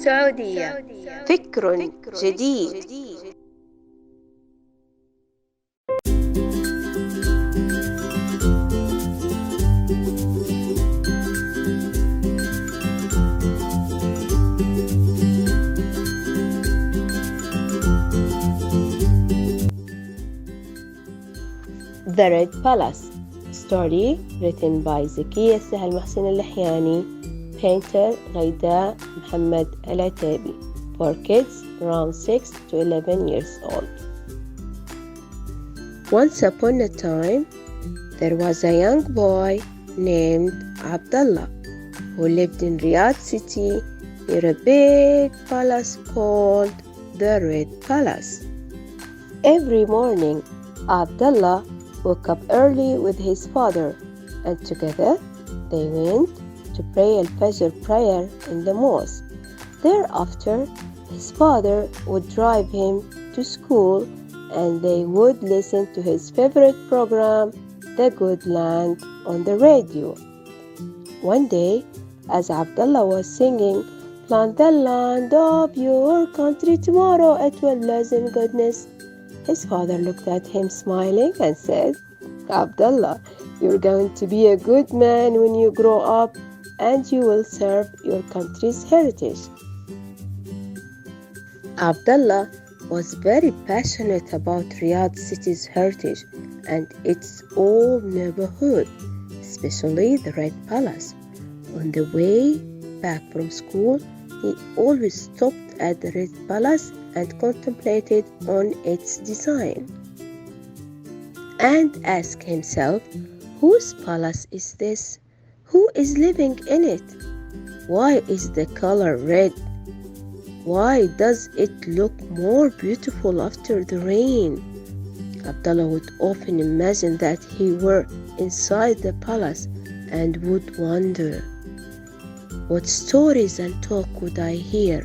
سعودية. فكر جديد. The Red Palace. Story written by زكية السهل محسن اللحياني. Painter غيداء محمد العتيبي. For kids around 6 to 11 years old. Once upon a time, there was a young boy named Abdullah who lived in Riyadh city near a big palace called the Red Palace. Every morning, Abdullah woke up early with his father, and together they went to pray al-Fajr prayer in the mosque. Thereafter, his father would drive him to school, and they would listen to his favorite program, The Good Land, on the radio. One day, as Abdullah was singing, "Plant the land of your country tomorrow, it will blossom goodness," his father looked at him smiling and said, "Abdullah, you're going to be a good man when you grow up, and you will serve your country's heritage." Abdullah was very passionate about Riyadh city's heritage and its old neighborhood, especially the Red Palace. On the way back from school, he always stopped at the Red Palace and contemplated on its design, and asked himself, whose palace is this? Who is living in it? Why is the color red? Why does it look more beautiful after the rain? Abdullah would often imagine that he were inside the palace and would wonder, what stories and talk would I hear?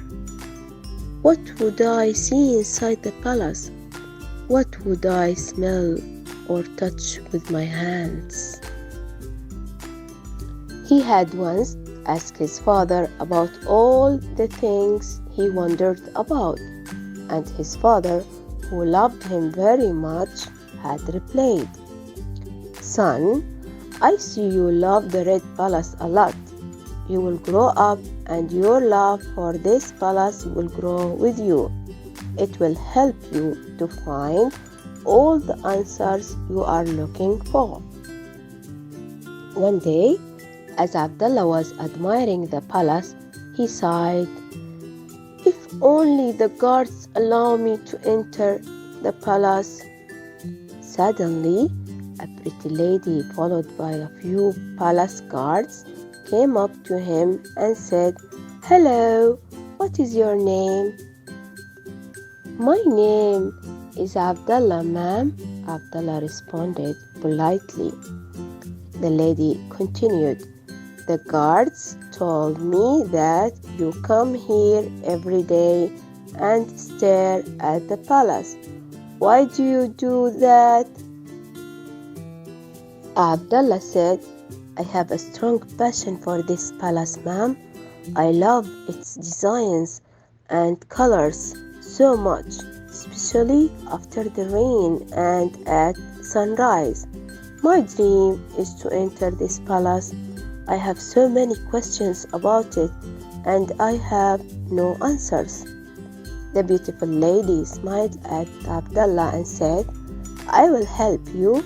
What would I see inside the palace? What would I smell or touch with my hands? He had once asked his father about all the things he wondered about, and his father, who loved him very much, had replied, "Son, I see you love the Red Palace a lot. You will grow up and your love for this palace will grow with you. It will help you to find all the answers you are looking for." One day, as Abdullah was admiring the palace, he sighed, "If only the guards allow me to enter the palace." Suddenly, a pretty lady, followed by a few palace guards, came up to him and said, "Hello, what is your name?" "My name is Abdullah, ma'am," Abdullah responded politely. The lady continued, "The guards told me that you come here every day and stare at the palace. Why do you do that?" Abdullah said, "I have a strong passion for this palace, ma'am. I love its designs and colors so much, especially after the rain and at sunrise. My dream is to enter this palace. I have so many questions about it, and I have no answers." The beautiful lady smiled at Abdullah and said, "I will help you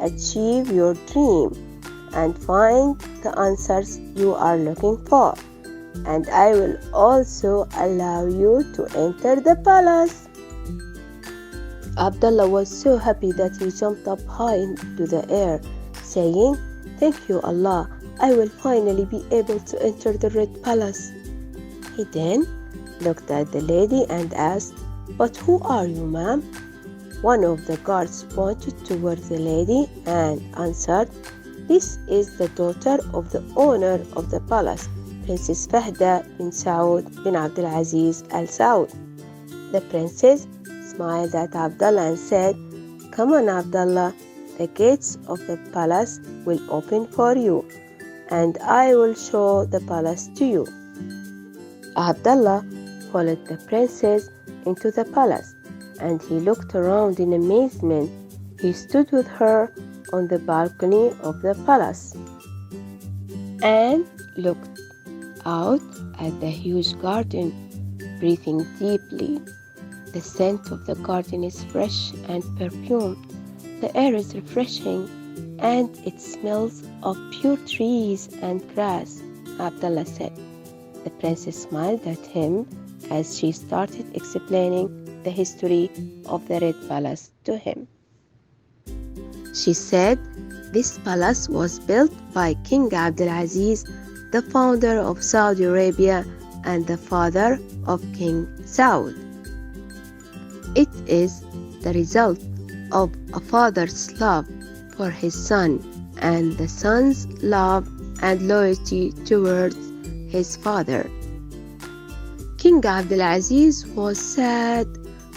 achieve your dream and find the answers you are looking for, and I will also allow you to enter the palace." Abdullah was so happy that he jumped up high into the air, saying, "Thank you, Allah. I will finally be able to enter the Red Palace." He then looked at the lady and asked, "But who are you, ma'am?" One of the guards pointed towards the lady and answered, "This is the daughter of the owner of the palace, Princess Fahda bin Saud bin Abdul Aziz Al Saud." The princess smiled at Abdullah and said, "Come on, Abdullah. The gates of the palace will open for you, and I will show the palace to you." Abdullah followed the princess into the palace, and he looked around in amazement. He stood with her on the balcony of the palace and looked out at the huge garden, breathing deeply. The scent of the garden is fresh and perfumed. The air is refreshing, and it smells of pure trees and grass, Abdullah said. The princess smiled at him as she started explaining the history of the Red Palace to him. She said this palace was built by King Abdulaziz, the founder of Saudi Arabia and the father of King Saud. It is the result of a father's love for his son and the son's love and loyalty towards his father. King Abdulaziz was sad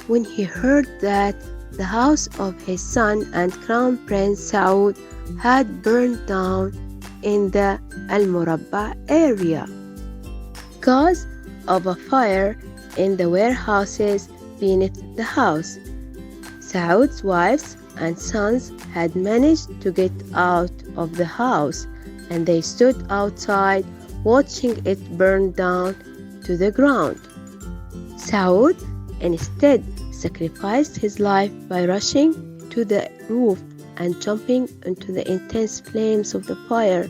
when he heard that the house of his son and Crown Prince Saud had burned down in the Al-Murabba area because of a fire in the warehouses beneath the house. Saud's wives and sons had managed to get out of the house, and they stood outside watching it burn down to the ground. Saud instead sacrificed his life by rushing to the roof and jumping into the intense flames of the fire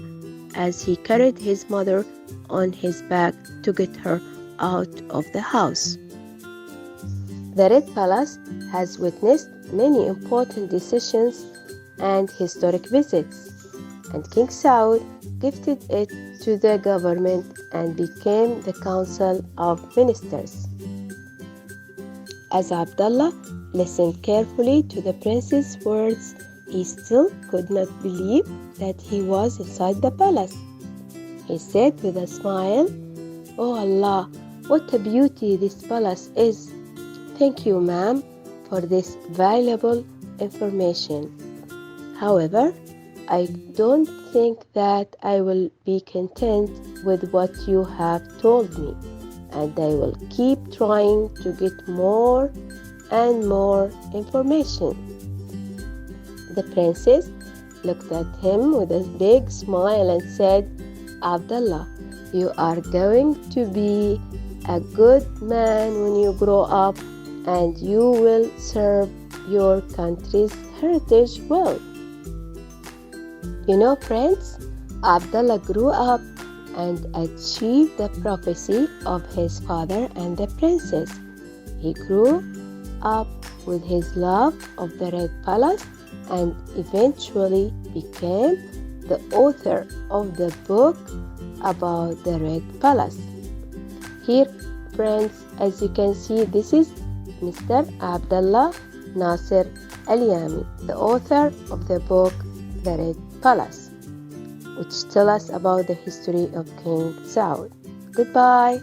as he carried his mother on his back to get her out of the house. The Red Palace has witnessed many important decisions and historic visits, and King Saud gifted it to the government and became the Council of Ministers. As Abdullah listened carefully to the prince's words, he still could not believe that he was inside the palace. He said with a smile, "Oh Allah, what a beauty this palace is! Thank you, ma'am, for this valuable information. However, I don't think that I will be content with what you have told me, and I will keep trying to get more and more information." The princess looked at him with a big smile and said, "Abdullah, you are going to be a good man when you grow up, and you will serve your country's heritage well." You know, friends, Abdullah grew up and achieved the prophecy of his father and the princess. He grew up with his love of the Red Palace and eventually became the author of the book about the Red Palace. Here, friends, as you can see, this is Mr. Abdullah Nasir Al-Yami, the author of the book The Red Palace, which tells us about the history of King Saud. Goodbye.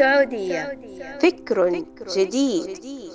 سعودية، فكر جديد.